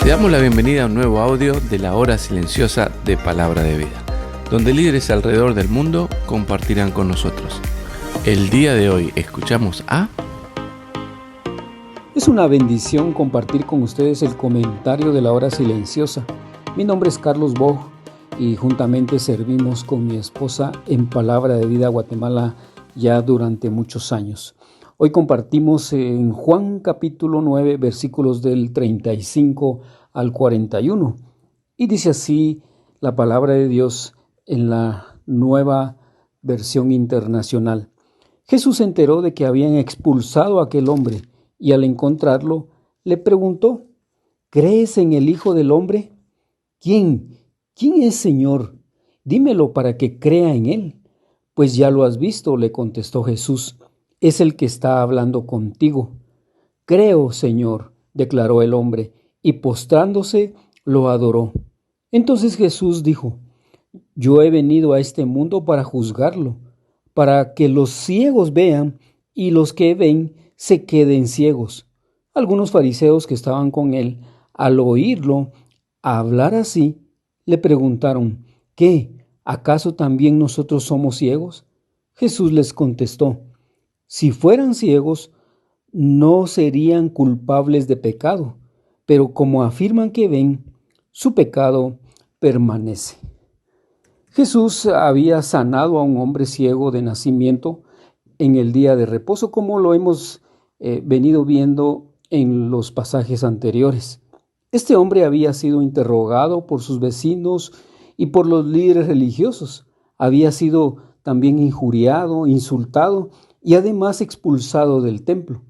Te damos la bienvenida a un nuevo audio de la hora silenciosa de Palabra de Vida, donde líderes alrededor del mundo compartirán con nosotros. El día de hoy escuchamos a... Es una bendición compartir con ustedes el comentario de la hora silenciosa. Mi nombre es Carlos Boj y juntamente servimos con mi esposa en Palabra de Vida Guatemala ya durante muchos años. Hoy compartimos en Juan capítulo 9 versículos del 35 al 41 y dice así la palabra de Dios en la Nueva Versión Internacional. Jesús se enteró de que habían expulsado a aquel hombre y al encontrarlo le preguntó: ¿crees en el Hijo del Hombre? ¿Quién es, Señor? Dímelo para que crea en él. Pues ya lo has visto, le contestó Jesús. Es el que está hablando contigo. Creo, Señor, declaró el hombre, y postrándose lo adoró. Entonces Jesús dijo: yo he venido a este mundo para juzgarlo, para que los ciegos vean y los que ven se queden ciegos. Algunos fariseos que estaban con él, al oírlo hablar así, le preguntaron: ¿qué? ¿Acaso también nosotros somos ciegos? Jesús les contestó: si fueran ciegos, no serían culpables de pecado, pero como afirman que ven, su pecado permanece. Jesús había sanado a un hombre ciego de nacimiento en el día de reposo, como lo hemos venido viendo en los pasajes anteriores. Este hombre había sido interrogado por sus vecinos y por los líderes religiosos. Había sido también injuriado, insultado y además expulsado del templo.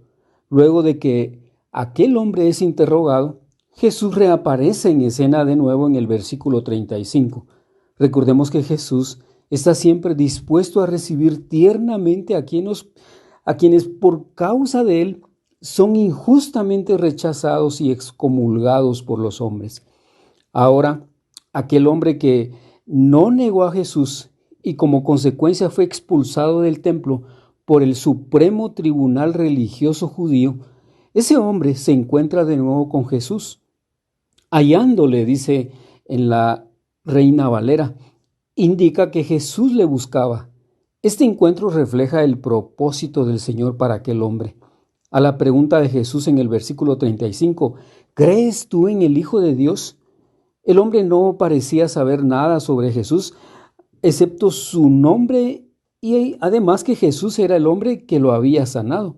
Luego de que aquel hombre es interrogado, Jesús reaparece en escena de nuevo en el versículo 35. Recordemos que Jesús está siempre dispuesto a recibir tiernamente a quienes por causa de él son injustamente rechazados y excomulgados por los hombres. Ahora, aquel hombre que no negó a Jesús y como consecuencia fue expulsado del templo por el Supremo Tribunal Religioso Judío, ese hombre se encuentra de nuevo con Jesús. Hallándole, dice en la Reina Valera, indica que Jesús le buscaba. Este encuentro refleja el propósito del Señor para aquel hombre. A la pregunta de Jesús en el versículo 35, ¿crees tú en el Hijo de Dios? El hombre no parecía saber nada sobre Jesús, excepto su nombre y además que Jesús era el hombre que lo había sanado.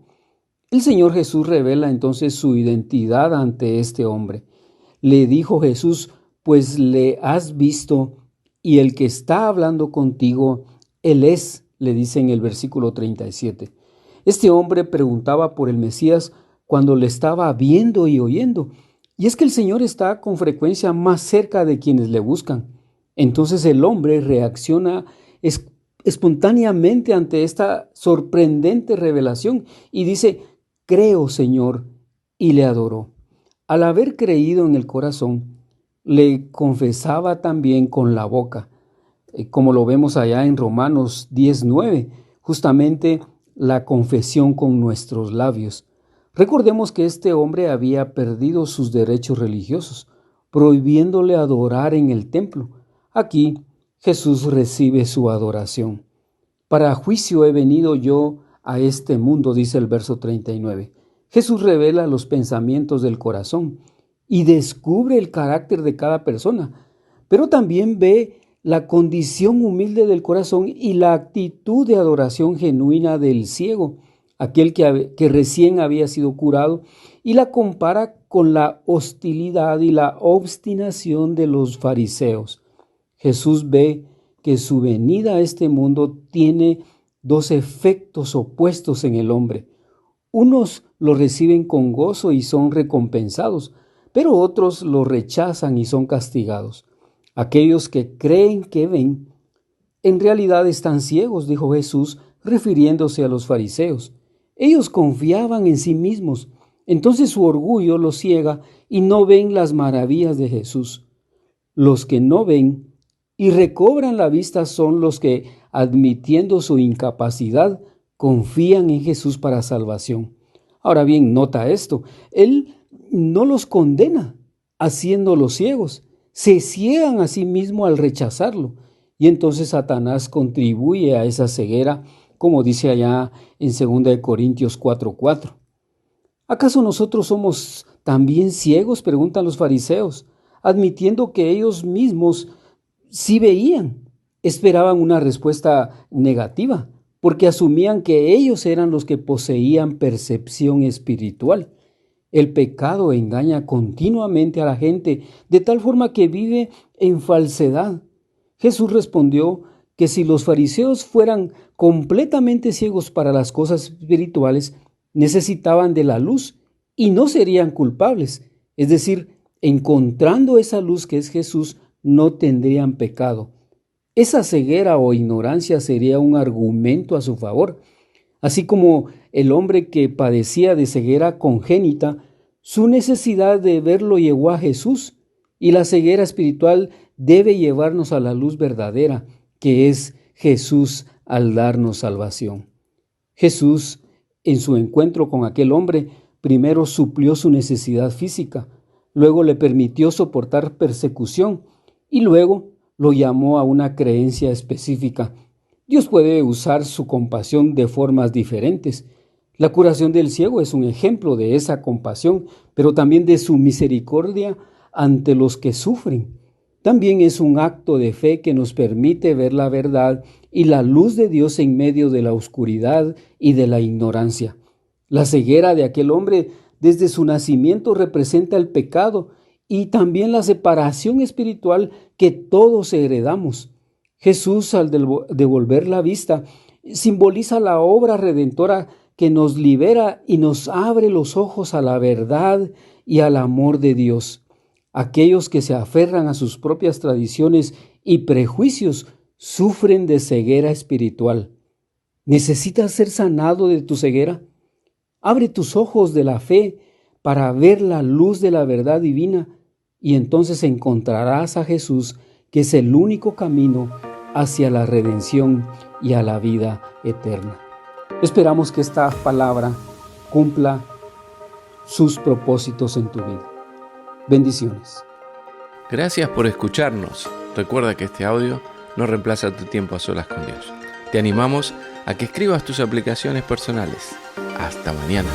El Señor Jesús revela entonces su identidad ante este hombre. Le dijo Jesús: pues le has visto y el que está hablando contigo, él es, le dice en el versículo 37. Este hombre preguntaba por el Mesías cuando le estaba viendo y oyendo. Y es que el Señor está con frecuencia más cerca de quienes le buscan. Entonces el hombre reacciona espontáneamente ante esta sorprendente revelación y dice: creo, Señor, y le adoró. Al haber creído en el corazón, le confesaba también con la boca, como lo vemos allá en Romanos 10:9, justamente la confesión con nuestros labios. Recordemos que este hombre había perdido sus derechos religiosos, prohibiéndole adorar en el templo. Aquí Jesús recibe su adoración. Para juicio he venido yo a este mundo, dice el verso 39. Jesús revela los pensamientos del corazón y descubre el carácter de cada persona, pero también ve la condición humilde del corazón y la actitud de adoración genuina del ciego, aquel que recién había sido curado, y la compara con la hostilidad y la obstinación de los fariseos. Jesús ve que su venida a este mundo tiene dos efectos opuestos en el hombre. Unos lo reciben con gozo y son recompensados, pero otros lo rechazan y son castigados. Aquellos que creen que ven, en realidad están ciegos, dijo Jesús, refiriéndose a los fariseos. Ellos confiaban en sí mismos, entonces su orgullo los ciega y no ven las maravillas de Jesús. Los que no ven y recobran la vista son los que, admitiendo su incapacidad, confían en Jesús para salvación. Ahora bien, nota esto, Él no los condena, haciéndolos ciegos. Se ciegan a sí mismos al rechazarlo. Y entonces Satanás contribuye a esa ceguera, como dice allá en 2 Corintios 4:4. ¿Acaso nosotros somos también ciegos?, preguntan los fariseos, admitiendo que ellos mismos sí veían. Esperaban una respuesta negativa, porque asumían que ellos eran los que poseían percepción espiritual. El pecado engaña continuamente a la gente de tal forma que vive en falsedad. Jesús respondió que si los fariseos fueran completamente ciegos para las cosas espirituales, necesitaban de la luz y no serían culpables. Es decir, encontrando esa luz que es Jesús, no tendrían pecado. Esa ceguera o ignorancia sería un argumento a su favor. Así como el hombre que padecía de ceguera congénita, su necesidad de verlo llevó a Jesús, y la ceguera espiritual debe llevarnos a la luz verdadera, que es Jesús al darnos salvación. Jesús, en su encuentro con aquel hombre, primero suplió su necesidad física, luego le permitió soportar persecución y luego lo llamó a una creencia específica. Dios puede usar su compasión de formas diferentes. La curación del ciego es un ejemplo de esa compasión, pero también de su misericordia ante los que sufren. También es un acto de fe que nos permite ver la verdad y la luz de Dios en medio de la oscuridad y de la ignorancia. La ceguera de aquel hombre desde su nacimiento representa el pecado y también la separación espiritual que todos heredamos. Jesús, al devolver la vista, simboliza la obra redentora que nos libera y nos abre los ojos a la verdad y al amor de Dios. Aquellos que se aferran a sus propias tradiciones y prejuicios sufren de ceguera espiritual. ¿Necesitas ser sanado de tu ceguera? Abre tus ojos de la fe para ver la luz de la verdad divina y entonces encontrarás a Jesús, que es el único camino hacia la redención y a la vida eterna. Esperamos que esta palabra cumpla sus propósitos en tu vida. Bendiciones. Gracias por escucharnos. Recuerda que este audio no reemplaza tu tiempo a solas con Dios. Te animamos a que escribas tus aplicaciones personales. Hasta mañana.